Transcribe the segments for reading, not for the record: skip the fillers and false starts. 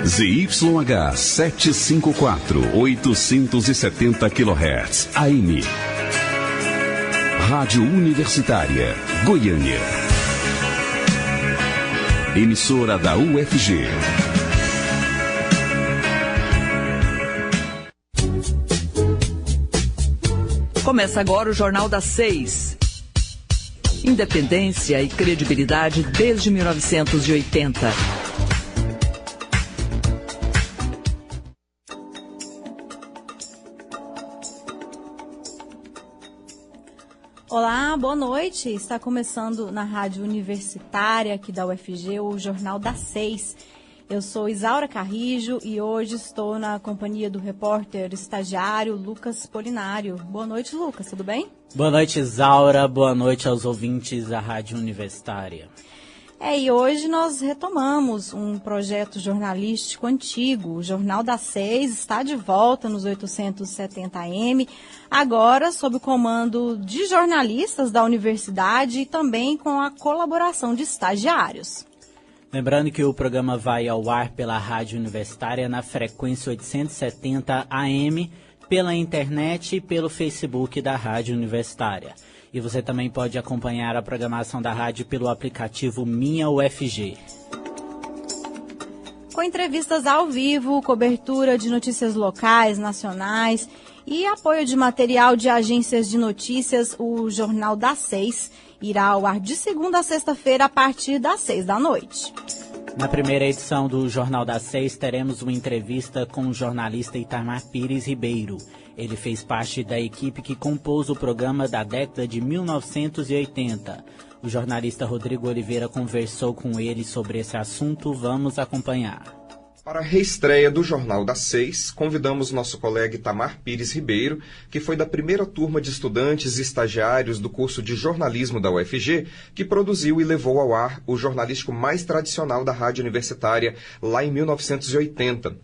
ZYH 754, 870 kHz, AM. Rádio Universitária, Goiânia. Emissora da UFG. Começa agora o Jornal das 6. Independência e credibilidade desde 1980. Olá, boa noite. Está começando na Rádio Universitária aqui da UFG o Jornal das 6. Eu sou Isaura Carrijo e hoje estou na companhia do repórter estagiário Lucas Polinário. Boa noite, Lucas, tudo bem? Boa noite, Isaura. Boa noite aos ouvintes da Rádio Universitária. E hoje nós retomamos um projeto jornalístico antigo. O Jornal das 6 está de volta nos 870 AM, agora sob o comando de jornalistas da universidade e também com a colaboração de estagiários. Lembrando que o programa vai ao ar pela Rádio Universitária na frequência 870 AM, pela internet e pelo Facebook da Rádio Universitária. E você também pode acompanhar a programação da rádio pelo aplicativo Minha UFG. Com entrevistas ao vivo, cobertura de notícias locais, nacionais e apoio de material de agências de notícias, o Jornal das 6 irá ao ar de segunda a sexta-feira a partir das 6 da noite. Na primeira edição do Jornal das 6, teremos uma entrevista com o jornalista Itamar Pires Ribeiro. Ele fez parte da equipe que compôs o programa da década de 1980. O jornalista Rodrigo Oliveira conversou com ele sobre esse assunto. Vamos acompanhar. Para a reestreia do Jornal das 6, convidamos nosso colega Itamar Pires Ribeiro, que foi da primeira turma de estudantes e estagiários do curso de jornalismo da UFG, que produziu e levou ao ar o jornalístico mais tradicional da rádio universitária, lá em 1980.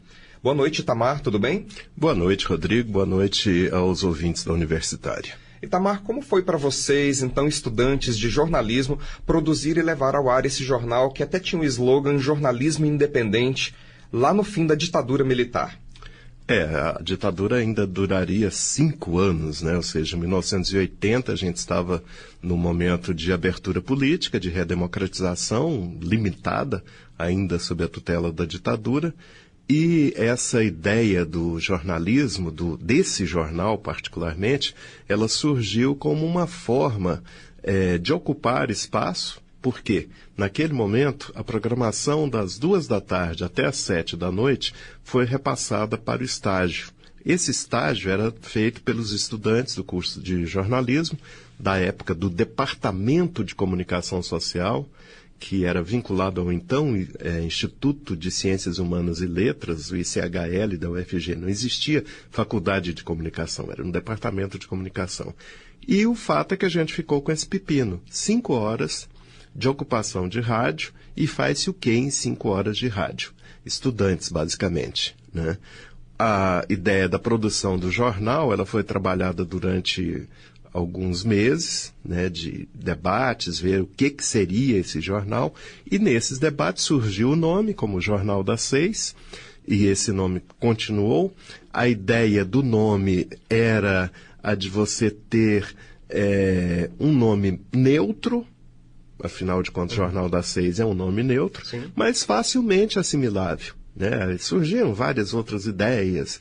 Boa noite, Itamar, tudo bem? Boa noite, Rodrigo. Boa noite aos ouvintes da Universitária. Itamar, como foi para vocês, então, estudantes de jornalismo, produzir e levar ao ar esse jornal que até tinha o slogan Jornalismo Independente, lá no fim da ditadura militar? A ditadura ainda duraria 5 anos, né? Ou seja, em 1980 a gente estava num momento de abertura política, de redemocratização limitada, ainda sob a tutela da ditadura. E essa ideia do jornalismo, desse jornal particularmente, ela surgiu como uma forma de ocupar espaço, porque naquele momento a programação das 2 da tarde até as 7 da noite foi repassada para o estágio. Esse estágio era feito pelos estudantes do curso de jornalismo, da época do Departamento de Comunicação Social, que era vinculado ao então Instituto de Ciências Humanas e Letras, o ICHL da UFG. Não existia faculdade de comunicação, era um departamento de comunicação. E o fato é que a gente ficou com esse pepino, 5 horas de ocupação de rádio, e faz-se o quê em 5 horas de rádio? Estudantes, basicamente, né? A ideia da produção do jornal, ela foi trabalhada durante alguns meses, né, de debates, ver o que seria esse jornal, e nesses debates surgiu o nome como Jornal das 6, e esse nome continuou. A ideia do nome era a de você ter um nome neutro, afinal de contas, Jornal das 6 é um nome neutro, sim, mas facilmente assimilável. Né? Surgiram várias outras ideias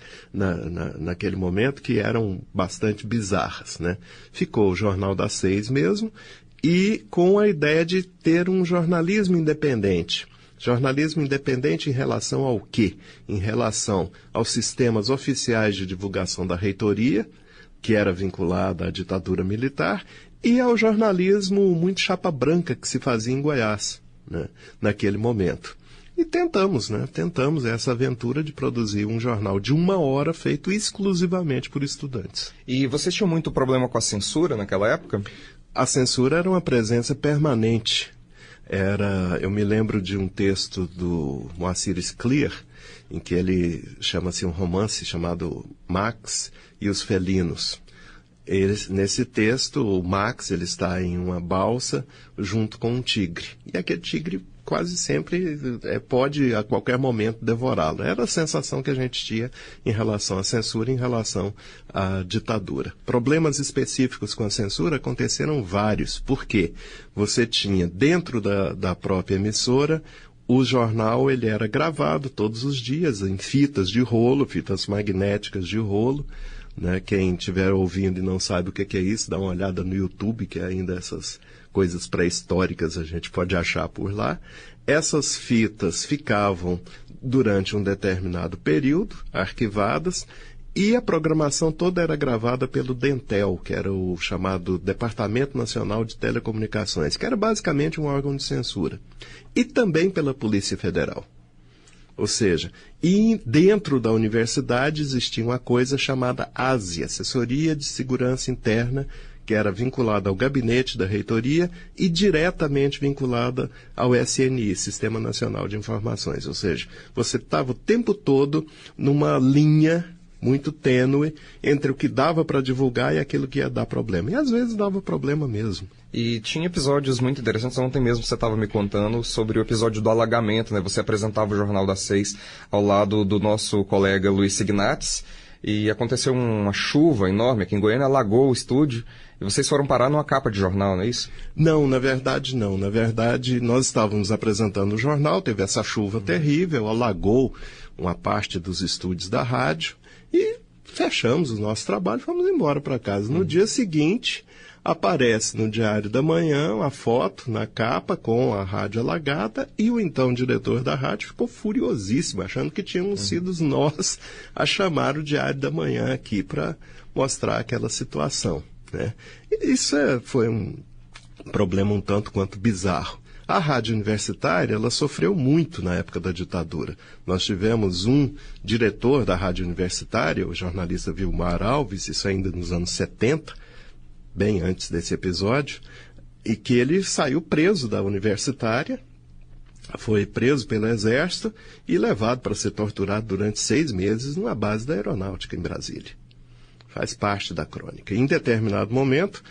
naquele momento que eram bastante bizarras. Né? Ficou o Jornal das 6 mesmo, e com a ideia de ter um jornalismo independente. Jornalismo independente em relação ao quê? Em relação aos sistemas oficiais de divulgação da reitoria, que era vinculada à ditadura militar, e ao jornalismo muito chapa branca que se fazia em Goiás, né? Naquele momento. E tentamos essa aventura de produzir um jornal de 1 hora feito exclusivamente por estudantes. E vocês tinham muito problema com a censura naquela época? A censura era uma presença permanente. Eu me lembro de um texto do Moacir Scliar, em que ele chama-se um romance chamado Max e os Felinos. Nesse texto, o Max ele está em uma balsa junto com um tigre. E aquele tigre quase sempre pode a qualquer momento devorá-lo. Era a sensação que a gente tinha em relação à censura, em relação à ditadura. Problemas específicos com a censura aconteceram vários. Por quê? Você tinha dentro da própria emissora, o jornal ele era gravado todos os dias em fitas de rolo, fitas magnéticas de rolo. Né? Quem estiver ouvindo e não sabe o que é isso, dá uma olhada no YouTube, que ainda essas coisas pré-históricas a gente pode achar por lá. Essas fitas ficavam durante um determinado período, arquivadas, e a programação toda era gravada pelo DENTEL, que era o chamado Departamento Nacional de Telecomunicações, que era basicamente um órgão de censura, e também pela Polícia Federal. Ou seja, e dentro da universidade existia uma coisa chamada ASI, Assessoria de Segurança Interna, que era vinculada ao gabinete da reitoria e diretamente vinculada ao SNI, Sistema Nacional de Informações. Ou seja, você estava o tempo todo numa linha muito tênue entre o que dava para divulgar e aquilo que ia dar problema. E às vezes dava problema mesmo. E tinha episódios muito interessantes. Ontem mesmo você estava me contando sobre o episódio do alagamento, né? Você apresentava o Jornal das 6 ao lado do nosso colega Luiz Signates, e aconteceu uma chuva enorme aqui em Goiânia, alagou o estúdio, e vocês foram parar numa capa de jornal, não é isso? Não, na verdade não. Na verdade, nós estávamos apresentando o jornal, teve essa chuva terrível, alagou uma parte dos estúdios da rádio, e fechamos o nosso trabalho e fomos embora para casa. No dia seguinte, aparece no Diário da Manhã uma foto na capa com a rádio alagada, e o então diretor da rádio ficou furiosíssimo, achando que tínhamos sido nós a chamar o Diário da Manhã aqui para mostrar aquela situação. Né? E isso foi um problema um tanto quanto bizarro. A rádio universitária, ela sofreu muito na época da ditadura. Nós tivemos um diretor da rádio universitária, o jornalista Vilmar Alves, isso ainda nos anos 70, bem antes desse episódio, e que ele saiu preso da universitária, foi preso pelo Exército e levado para ser torturado durante 6 meses numa base da aeronáutica em Brasília. Faz parte da crônica. Em determinado momento,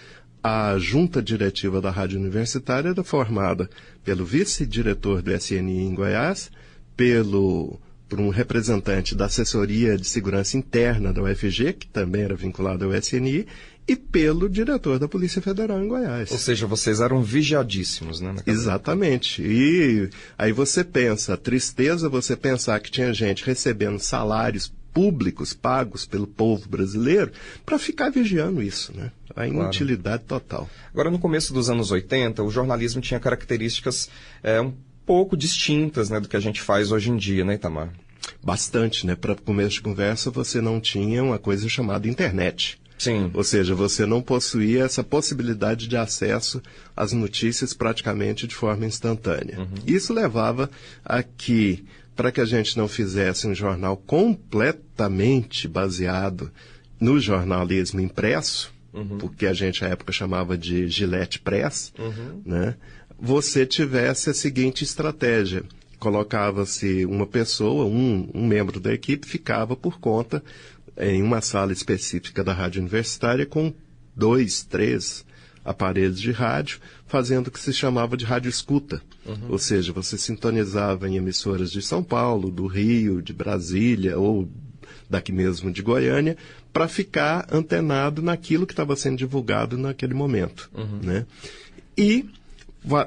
a junta diretiva da rádio universitária era formada pelo vice-diretor do SNI em Goiás, por um representante da Assessoria de Segurança Interna da UFG, que também era vinculado ao SNI, e pelo diretor da Polícia Federal em Goiás. Ou seja, vocês eram vigiadíssimos, né? Exatamente. E aí você pensa, a tristeza você pensar que tinha gente recebendo salários públicos pagos pelo povo brasileiro para ficar vigiando isso, né? A inutilidade total. Agora, no começo dos anos 80, o jornalismo tinha características um pouco distintas, né, do que a gente faz hoje em dia, né, Itamar? Bastante, né? Para começo de conversa, você não tinha uma coisa chamada internet. Sim. Ou seja, você não possuía essa possibilidade de acesso às notícias praticamente de forma instantânea. Isso levava a que, para que a gente não fizesse um jornal completamente baseado no jornalismo impresso, porque a gente à época chamava de Gillette Press, né? Você tivesse a seguinte estratégia: colocava-se uma pessoa, um membro da equipe, ficava por conta em uma sala específica da rádio universitária com 2, 3 aparelhos de rádio, fazendo o que se chamava de rádio escuta. Ou seja, você sintonizava em emissoras de São Paulo, do Rio, de Brasília ou daqui mesmo de Goiânia, para ficar antenado naquilo que estava sendo divulgado naquele momento. Né? E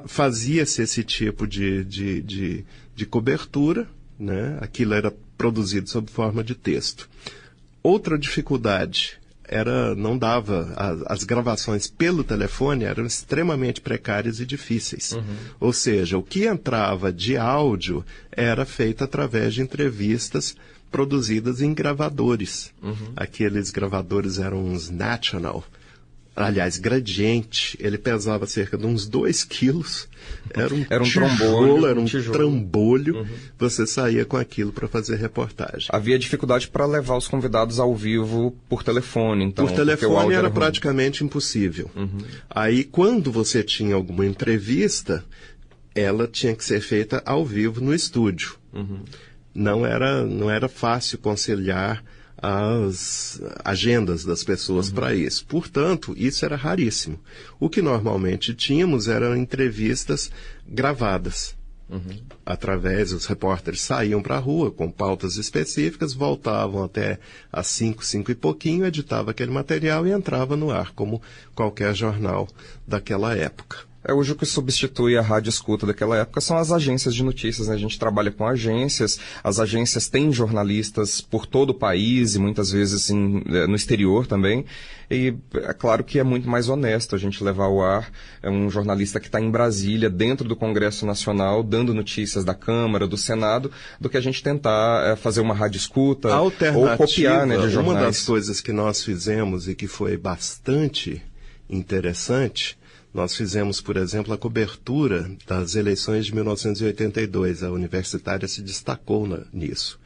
fazia-se esse tipo de cobertura, né? Aquilo era produzido sob forma de texto. Outra dificuldade não dava, as gravações pelo telefone eram extremamente precárias e difíceis. Ou seja, o que entrava de áudio era feito através de entrevistas produzidas em gravadores. Aqueles gravadores eram uns National, aliás, Gradiente. Ele pesava cerca de uns 2 quilos. Era um tijolo, era um trambolho. Você saía com aquilo para fazer reportagem. Havia dificuldade para levar os convidados ao vivo por telefone, então. Por telefone era praticamente impossível. Aí, quando você tinha alguma entrevista, ela tinha que ser feita ao vivo no estúdio. Não era fácil conciliar as agendas das pessoas para isso. Portanto, isso era raríssimo. O que normalmente tínhamos eram entrevistas gravadas. Através, os repórteres saíam para a rua com pautas específicas, voltavam até às 5 e pouquinho, editava aquele material e entrava no ar, como qualquer jornal daquela época. Hoje o que substitui a rádio escuta daquela época são as agências de notícias, né? A gente trabalha com agências, as agências têm jornalistas por todo o país e muitas vezes no exterior também. E é claro que é muito mais honesto a gente levar ao ar um jornalista que está em Brasília, dentro do Congresso Nacional, dando notícias da Câmara, do Senado, do que a gente tentar fazer uma rádio escuta ou copiar, né, de jornais. Uma das coisas que nós fizemos e que foi bastante interessante, nós fizemos, por exemplo, a cobertura das eleições de 1982. A Universitária se destacou nisso.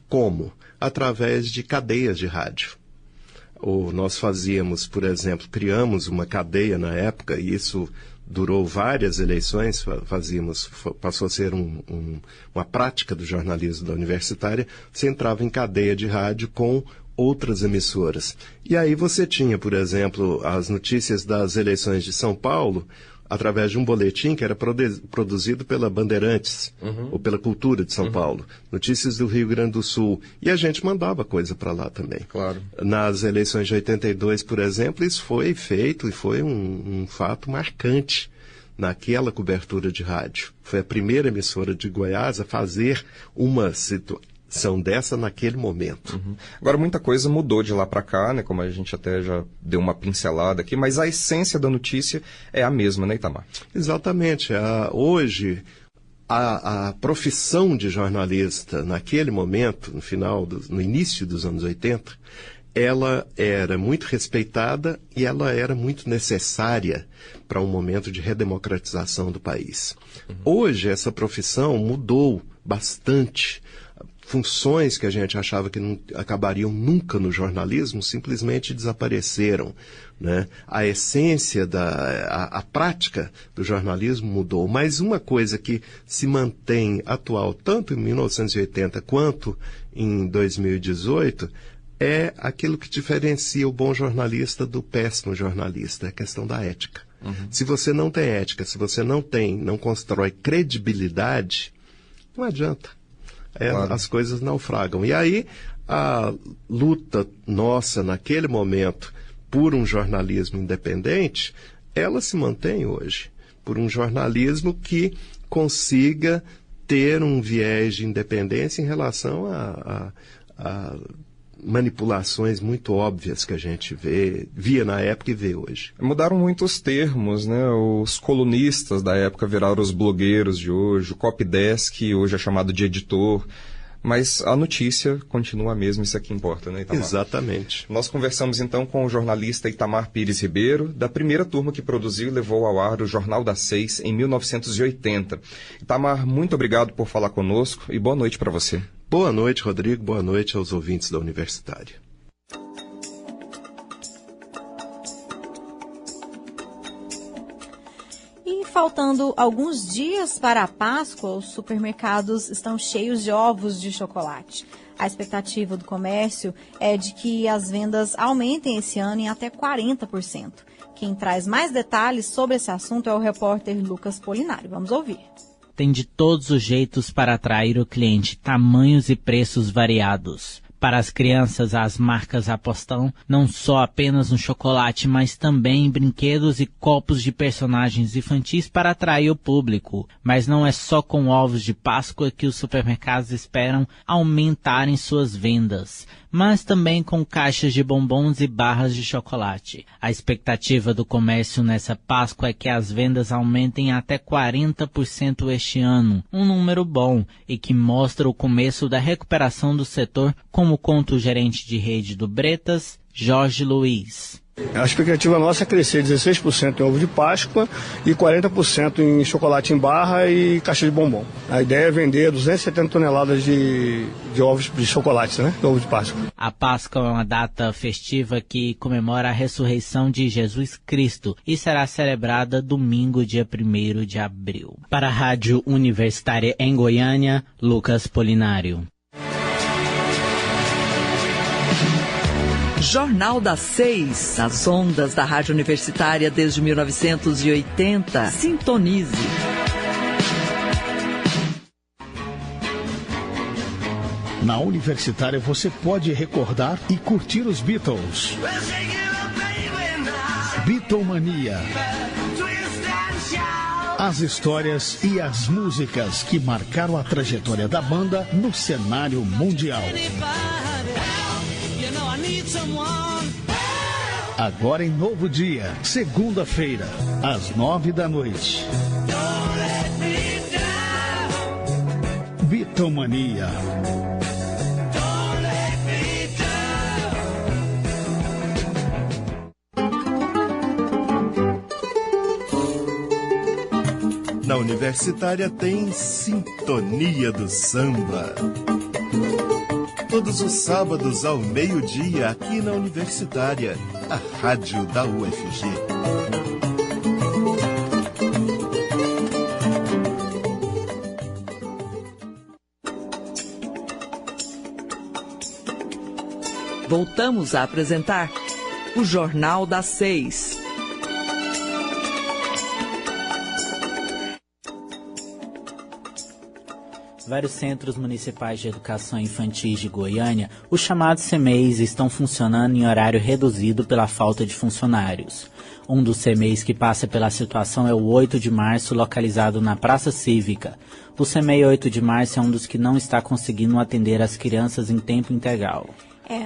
Como? Através de cadeias de rádio. Nós fazíamos, por exemplo, criamos uma cadeia na época, e isso durou várias eleições, passou a ser uma prática do jornalismo da Universitária. Você entrava em cadeia de rádio com outras emissoras. E aí você tinha, por exemplo, as notícias das eleições de São Paulo, através de um boletim que era produzido pela Bandeirantes, ou pela Cultura de São Paulo. Notícias do Rio Grande do Sul. E a gente mandava coisa para lá também. Claro. Nas eleições de 82, por exemplo, isso foi feito e foi um fato marcante naquela cobertura de rádio. Foi a primeira emissora de Goiás a fazer uma situação dessa naquele momento. Agora, muita coisa mudou de lá para cá, né? Como a gente até já deu uma pincelada aqui, mas a essência da notícia é a mesma, né, Itamar? Exatamente. Hoje, a profissão de jornalista, naquele momento, no início dos anos 80, ela era muito respeitada e ela era muito necessária para um momento de redemocratização do país. Hoje, essa profissão mudou bastante. Funções que a gente achava que não acabariam nunca no jornalismo simplesmente desapareceram, né? A essência, a prática do jornalismo mudou. Mas uma coisa que se mantém atual, tanto em 1980 quanto em 2018, é aquilo que diferencia o bom jornalista do péssimo jornalista, é a questão da ética. Se você não tem ética, se você não constrói credibilidade, não adianta. Claro. As coisas naufragam. E aí, a luta nossa, naquele momento, por um jornalismo independente, ela se mantém hoje. Por um jornalismo que consiga ter um viés de independência em relação a manipulações muito óbvias que a gente via na época e vê hoje. Mudaram muito os termos, né? Os colunistas da época viraram os blogueiros de hoje, o copydesk hoje é chamado de editor, mas a notícia continua a mesma, isso é que importa, né, Itamar? Exatamente. Nós conversamos então com o jornalista Itamar Pires Ribeiro, da primeira turma que produziu e levou ao ar o Jornal das 6 em 1980. Itamar, muito obrigado por falar conosco e boa noite para você. Boa noite, Rodrigo. Boa noite aos ouvintes da Universitária. E faltando alguns dias para a Páscoa, os supermercados estão cheios de ovos de chocolate. A expectativa do comércio é de que as vendas aumentem esse ano em até 40%. Quem traz mais detalhes sobre esse assunto é o repórter Lucas Polinário. Vamos ouvir. Tem de todos os jeitos para atrair o cliente, tamanhos e preços variados. Para as crianças, as marcas apostam não só apenas no chocolate, mas também em brinquedos e copos de personagens infantis para atrair o público. Mas não é só com ovos de Páscoa que os supermercados esperam aumentarem suas vendas, mas também com caixas de bombons e barras de chocolate. A expectativa do comércio nessa Páscoa é que as vendas aumentem até 40% este ano, um número bom e que mostra o começo da recuperação do setor, como conta o gerente de rede do Bretas, Jorge Luiz. A expectativa nossa é crescer 16% em ovo de Páscoa e 40% em chocolate em barra e caixa de bombom. A ideia é vender 270 toneladas de ovos de chocolate, né? De ovo de Páscoa. A Páscoa é uma data festiva que comemora a ressurreição de Jesus Cristo e será celebrada domingo, dia 1º de abril. Para a Rádio Universitária em Goiânia, Lucas Polinário. Jornal das 6, nas ondas da Rádio Universitária desde 1980. Sintonize. Na Universitária você pode recordar e curtir os Beatles. Beatlemania. As histórias e as músicas que marcaram a trajetória da banda no cenário mundial. Agora em Novo Dia, segunda-feira, às 9h. Beatlemania. Na Universitária tem Sintonia do Samba. Todos os sábados ao meio-dia aqui na Universitária, a rádio da UFG. Voltamos a apresentar o Jornal das 6. Vários centros municipais de educação infantil de Goiânia, os chamados CMEIs, estão funcionando em horário reduzido pela falta de funcionários. Um dos CMEIs que passa pela situação é o 8 de março, localizado na Praça Cívica. O CMEI 8 de março é um dos que não está conseguindo atender as crianças em tempo integral.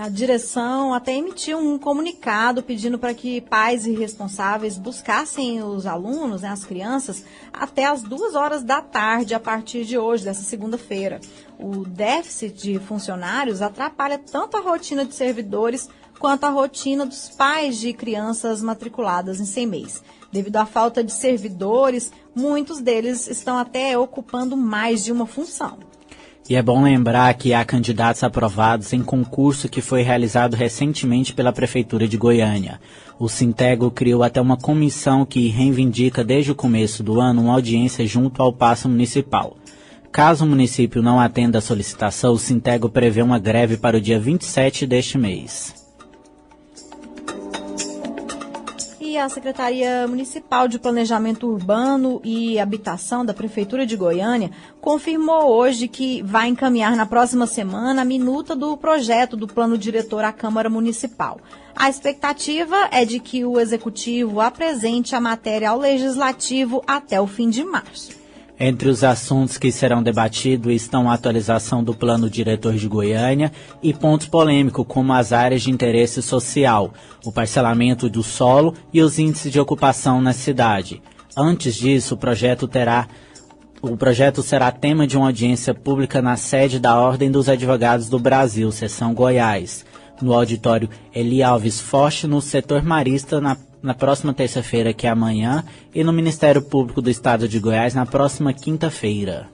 A direção até emitiu um comunicado pedindo para que pais e responsáveis buscassem os alunos, as crianças, até as 14h a partir de hoje, dessa segunda-feira. O déficit de funcionários atrapalha tanto a rotina de servidores quanto a rotina dos pais de crianças matriculadas em CMEIs. Devido à falta de servidores, muitos deles estão até ocupando mais de uma função. E é bom lembrar que há candidatos aprovados em concurso que foi realizado recentemente pela Prefeitura de Goiânia. O Sintego criou até uma comissão que reivindica desde o começo do ano uma audiência junto ao Paço Municipal. Caso o município não atenda a solicitação, o Sintego prevê uma greve para o dia 27 deste mês. E a Secretaria Municipal de Planejamento Urbano e Habitação da Prefeitura de Goiânia confirmou hoje que vai encaminhar na próxima semana a minuta do projeto do plano diretor à Câmara Municipal. A expectativa é de que o Executivo apresente a matéria ao Legislativo até o fim de março. Entre os assuntos que serão debatidos estão a atualização do Plano Diretor de Goiânia e pontos polêmicos como as áreas de interesse social, o parcelamento do solo e os índices de ocupação na cidade. Antes disso, o projeto será tema de uma audiência pública na sede da Ordem dos Advogados do Brasil, seção Goiás, no auditório Eli Alves Forte, no setor marista, na próxima terça-feira, que é amanhã, e no Ministério Público do Estado de Goiás na próxima quinta-feira.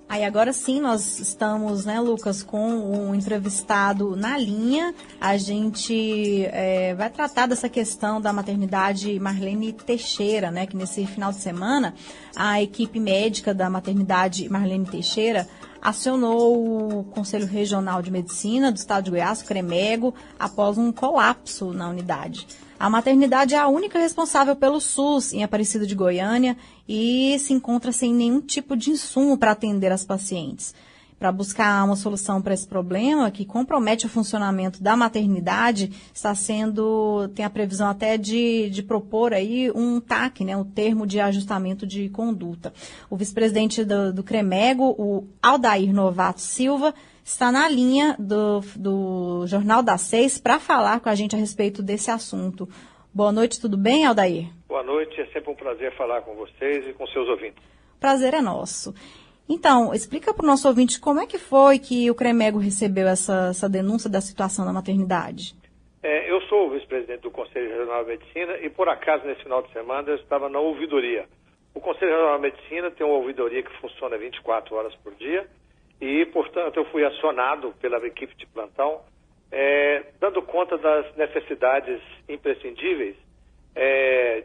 Aí agora sim, nós estamos, Lucas, com um entrevistado na linha. A gente vai tratar dessa questão da maternidade Marlene Teixeira, que nesse final de semana a equipe médica da maternidade Marlene Teixeira acionou o Conselho Regional de Medicina do Estado de Goiás, o CREMEGO, após um colapso na unidade. A maternidade é a única responsável pelo SUS em Aparecida de Goiânia e se encontra sem nenhum tipo de insumo para atender as pacientes. Para buscar uma solução para esse problema, que compromete o funcionamento da maternidade, tem a previsão até de propor aí um TAC, o termo de ajustamento de conduta. O vice-presidente do CREMEGO, o Aldair Novato Silva, está na linha do Jornal das 6 para falar com a gente a respeito desse assunto. Boa noite, tudo bem, Aldair? Boa noite, é sempre um prazer falar com vocês e com seus ouvintes. Prazer é nosso. Então, explica para o nosso ouvinte como é que foi que o CREMEGO recebeu essa denúncia da situação da maternidade. Eu sou o vice-presidente do Conselho Regional de Medicina e, por acaso, nesse final de semana, eu estava na ouvidoria. O Conselho Regional de Medicina tem uma ouvidoria que funciona 24 horas por dia e, portanto, eu fui acionado pela equipe de plantão, dando conta das necessidades imprescindíveis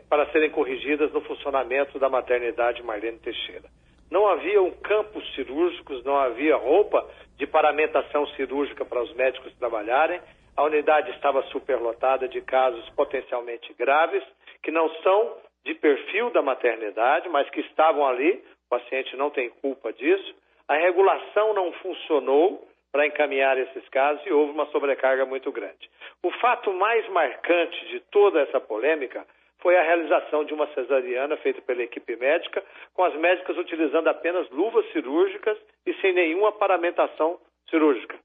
para serem corrigidas no funcionamento da maternidade Marlene Teixeira. Não havia campos cirúrgicos, não havia roupa de paramentação cirúrgica para os médicos trabalharem. A unidade estava superlotada de casos potencialmente graves, que não são de perfil da maternidade, mas que estavam ali, o paciente não tem culpa disso. A regulação não funcionou para encaminhar esses casos e houve uma sobrecarga muito grande. O fato mais marcante de toda essa polêmica foi a realização de uma cesariana feita pela equipe médica, com as médicas utilizando apenas luvas cirúrgicas e sem nenhuma paramentação cirúrgica,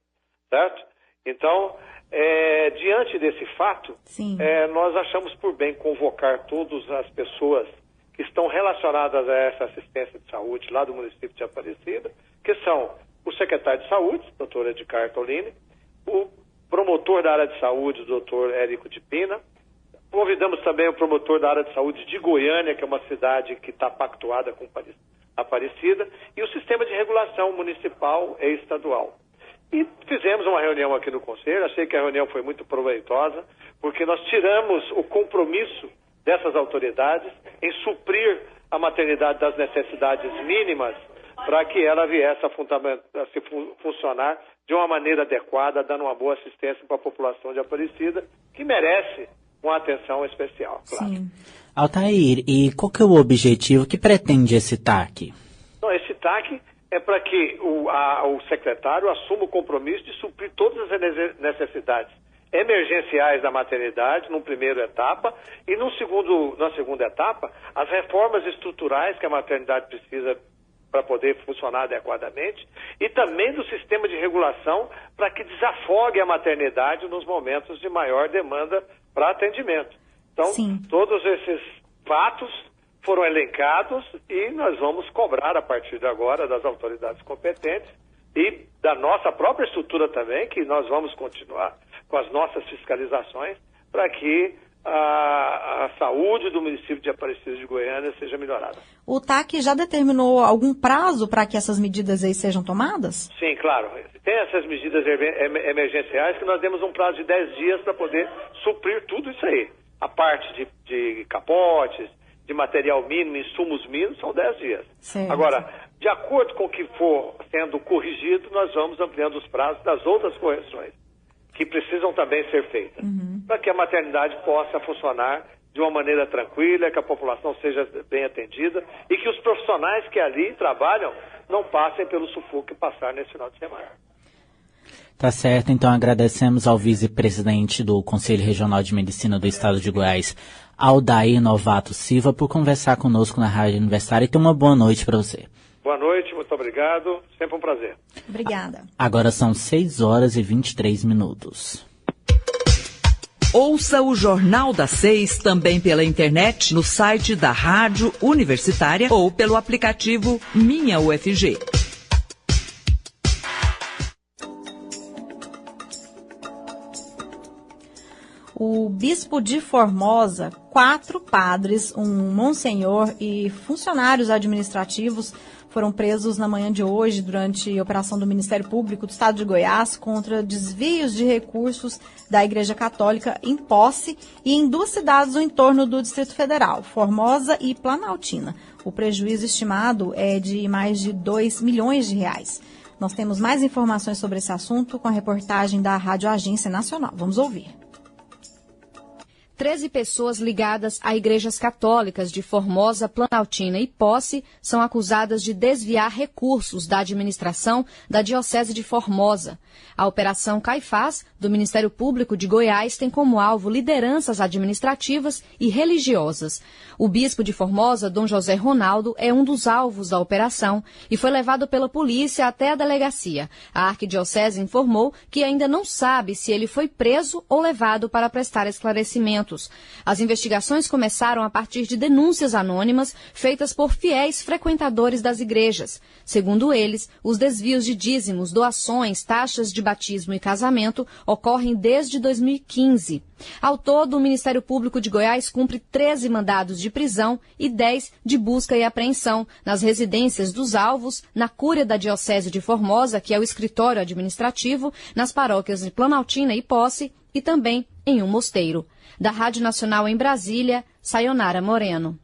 certo? Então, diante desse fato, nós achamos por bem convocar todas as pessoas que estão relacionadas a essa assistência de saúde lá do município de Aparecida, que são o secretário de saúde, doutor Edgar Tolini, o promotor da área de saúde, o doutor Érico de Pina. Convidamos também o promotor da área de saúde de Goiânia, que é uma cidade que está pactuada com Aparecida, e o sistema de regulação municipal e estadual. E fizemos uma reunião aqui no Conselho, achei que a reunião foi muito proveitosa, porque nós tiramos o compromisso dessas autoridades em suprir a maternidade das necessidades mínimas para que ela viesse a funcionar de uma maneira adequada, dando uma boa assistência para a população de Aparecida, que merece uma atenção especial, claro. Sim. Altair, e qual que é o objetivo que pretende esse TAC? Não, esse TAC é para que o secretário assuma o compromisso de suprir todas as necessidades emergenciais da maternidade, numa primeira etapa, e na segunda etapa, as reformas estruturais que a maternidade precisa para poder funcionar adequadamente, e também do sistema de regulação para que desafogue a maternidade nos momentos de maior demanda para atendimento. Então, todos esses fatos foram elencados e nós vamos cobrar a partir de agora das autoridades competentes e da nossa própria estrutura também, que nós vamos continuar com as nossas fiscalizações para que a saúde do município de Aparecida de Goiânia seja melhorada. O TAC já determinou algum prazo para que essas medidas aí sejam tomadas? Sim, claro. Tem essas medidas emergenciais que nós demos um prazo de 10 dias para poder suprir tudo isso aí. A parte de capotes, de material mínimo, insumos mínimos, são 10 dias. Certo. Agora, de acordo com o que for sendo corrigido, nós vamos ampliando os prazos das outras correções, que precisam também ser feitas, para que a maternidade possa funcionar de uma maneira tranquila, que a população seja bem atendida e que os profissionais que ali trabalham não passem pelo sufoco que passaram nesse final de semana. Tá certo, então agradecemos ao vice-presidente do Conselho Regional de Medicina do Estado de Goiás, Aldair Novato Silva, por conversar conosco na Rádio Universitária, e tenha uma boa noite para você. Boa noite, muito obrigado, sempre um prazer. Obrigada. Agora são 6h23. Ouça o Jornal das 6 também pela internet, no site da Rádio Universitária ou pelo aplicativo Minha UFG. O bispo de Formosa, 4 padres, um monsenhor e funcionários administrativos foram presos na manhã de hoje durante a operação do Ministério Público do Estado de Goiás contra desvios de recursos da Igreja Católica em Posse e em 2 cidades no entorno do Distrito Federal, Formosa e Planaltina. O prejuízo estimado é de mais de 2 milhões de reais. Nós temos mais informações sobre esse assunto com a reportagem da Rádio Agência Nacional. Vamos ouvir. 13 pessoas ligadas a igrejas católicas de Formosa, Planaltina e Posse são acusadas de desviar recursos da administração da Diocese de Formosa. A Operação Caifás, do Ministério Público de Goiás, tem como alvo lideranças administrativas e religiosas. O bispo de Formosa, Dom José Ronaldo, é um dos alvos da operação e foi levado pela polícia até a delegacia. A arquidiocese informou que ainda não sabe se ele foi preso ou levado para prestar esclarecimentos. As investigações começaram a partir de denúncias anônimas feitas por fiéis frequentadores das igrejas. Segundo eles, os desvios de dízimos, doações, taxas de batismo e casamento ocorrem desde 2015. Ao todo, o Ministério Público de Goiás cumpre 13 mandados de prisão e 10 de busca e apreensão nas residências dos alvos, na Cúria da Diocese de Formosa, que é o escritório administrativo, nas paróquias de Planaltina e Posse e também em um mosteiro. Da Rádio Nacional em Brasília, Sayonara Moreno.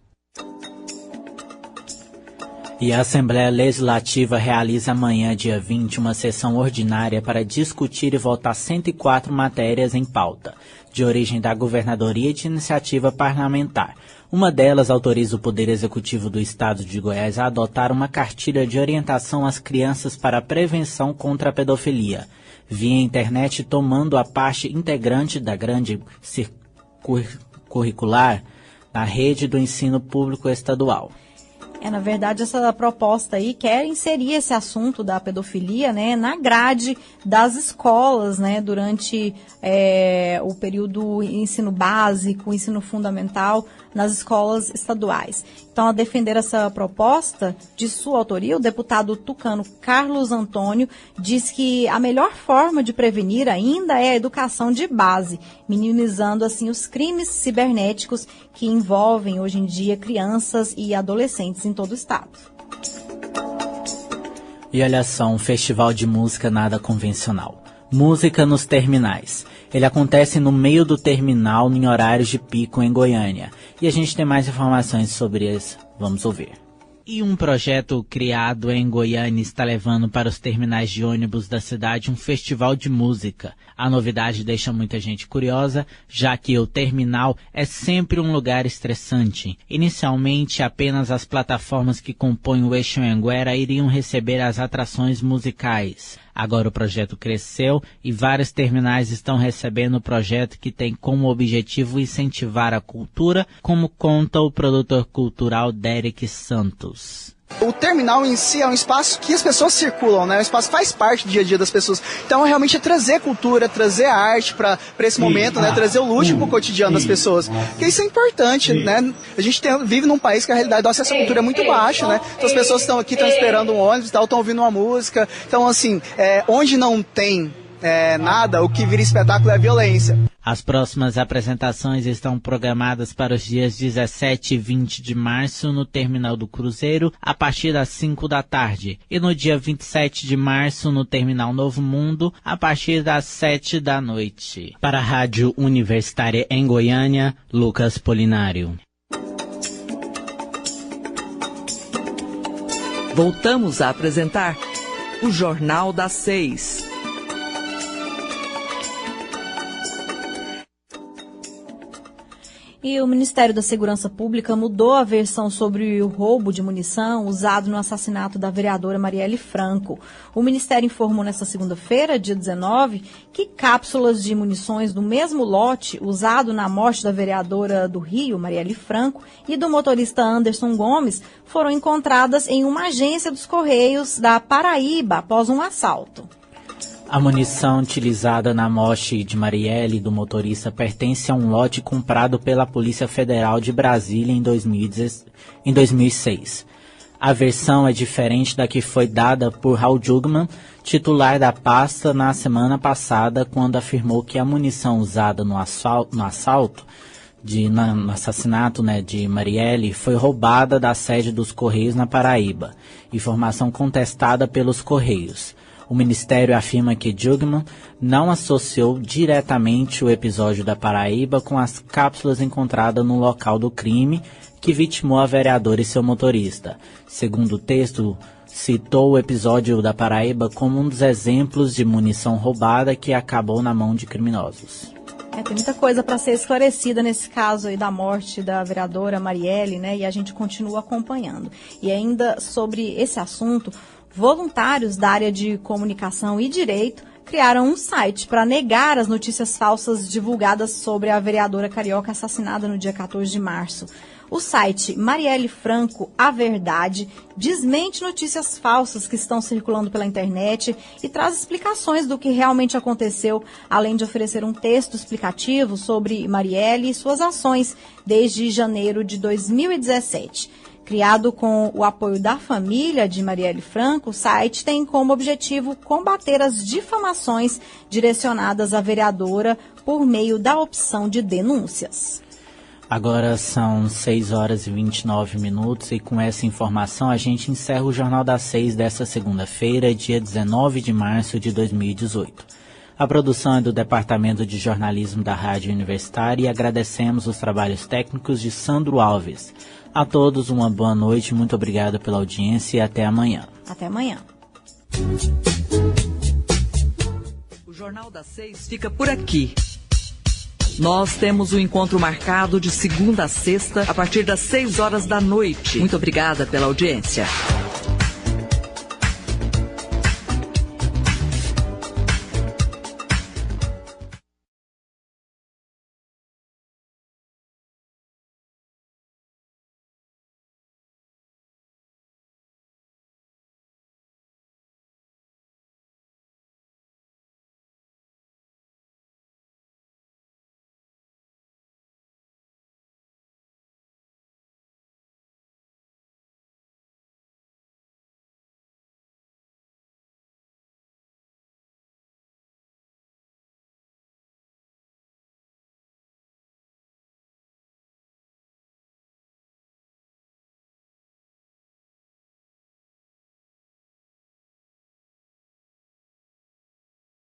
E a Assembleia Legislativa realiza amanhã, dia 20, uma sessão ordinária para discutir e votar 104 matérias em pauta, de origem da Governadoria e de iniciativa parlamentar. Uma delas autoriza o Poder Executivo do Estado de Goiás a adotar uma cartilha de orientação às crianças para a prevenção contra a pedofilia, via internet, tomando a parte integrante da grande curricular na rede do ensino público estadual. Na verdade, essa proposta aí quer inserir esse assunto da pedofilia, né, na grade das escolas, né, durante o período ensino básico, ensino fundamental, nas escolas estaduais. Então, a defender essa proposta, de sua autoria, o deputado tucano Carlos Antônio diz que a melhor forma de prevenir ainda é a educação de base, minimizando assim os crimes cibernéticos que envolvem hoje em dia crianças e adolescentes em todo o estado. E olha só, um festival de música nada convencional. Música nos terminais. Ele acontece no meio do terminal em horários de pico em Goiânia. E a gente tem mais informações sobre isso. Vamos ouvir. E um projeto criado em Goiânia está levando para os terminais de ônibus da cidade um festival de música. A novidade deixa muita gente curiosa, já que o terminal é sempre um lugar estressante. Inicialmente, apenas as plataformas que compõem o eixo Anhanguera iriam receber as atrações musicais. Agora o projeto cresceu e vários terminais estão recebendo o projeto que tem como objetivo incentivar a cultura, como conta o produtor cultural Derek Santos. O terminal em si é um espaço que as pessoas circulam, né? Um espaço que faz parte do dia a dia das pessoas. Então, realmente é trazer cultura, trazer arte para esse momento, né? Trazer o luxo para o cotidiano das pessoas. Porque isso é importante, né? A gente vive num país que a realidade do acesso à cultura é muito baixa, né? Então, as pessoas estão aqui, estão esperando um ônibus, estão ouvindo uma música. Então, assim, onde não tem nada, o que vira espetáculo é a violência. As próximas apresentações estão programadas para os dias 17 e 20 de março no Terminal do Cruzeiro, a partir das 5 da tarde. E no dia 27 de março no Terminal Novo Mundo, a partir das 7 da noite. Para a Rádio Universitária em Goiânia, Lucas Polinário. Voltamos a apresentar o Jornal das 6. E o Ministério da Segurança Pública mudou a versão sobre o roubo de munição usado no assassinato da vereadora Marielle Franco. O Ministério informou nesta segunda-feira, dia 19, que cápsulas de munições do mesmo lote usado na morte da vereadora do Rio, Marielle Franco, e do motorista Anderson Gomes foram encontradas em uma agência dos Correios da Paraíba após um assalto. A munição utilizada na morte de Marielle e do motorista pertence a um lote comprado pela Polícia Federal de Brasília em 2006. A versão é diferente da que foi dada por Raul Jugman, titular da pasta, na semana passada, quando afirmou que a munição usada no assassinato de Marielle foi roubada da sede dos Correios na Paraíba, informação contestada pelos Correios. O Ministério afirma que Jugman não associou diretamente o episódio da Paraíba com as cápsulas encontradas no local do crime que vitimou a vereadora e seu motorista. Segundo o texto, citou o episódio da Paraíba como um dos exemplos de munição roubada que acabou na mão de criminosos. Tem muita coisa para ser esclarecida nesse caso aí da morte da vereadora Marielle, né? E a gente continua acompanhando. E ainda sobre esse assunto, voluntários da área de comunicação e direito criaram um site para negar as notícias falsas divulgadas sobre a vereadora carioca assassinada no dia 14 de março. O site Marielle Franco, A Verdade, desmente notícias falsas que estão circulando pela internet e traz explicações do que realmente aconteceu, além de oferecer um texto explicativo sobre Marielle e suas ações desde janeiro de 2017. Criado com o apoio da família de Marielle Franco, o site tem como objetivo combater as difamações direcionadas à vereadora por meio da opção de denúncias. Agora são 6 horas e 29 minutos e com essa informação a gente encerra o Jornal das 6 desta segunda-feira, dia 19 de março de 2018. A produção é do Departamento de Jornalismo da Rádio Universitária e agradecemos os trabalhos técnicos de Sandro Alves. A todos uma boa noite, muito obrigado pela audiência e até amanhã. Até amanhã. O Jornal das 6 fica por aqui. Nós temos um encontro marcado de segunda a sexta, a partir das 6 horas da noite. Muito obrigada pela audiência.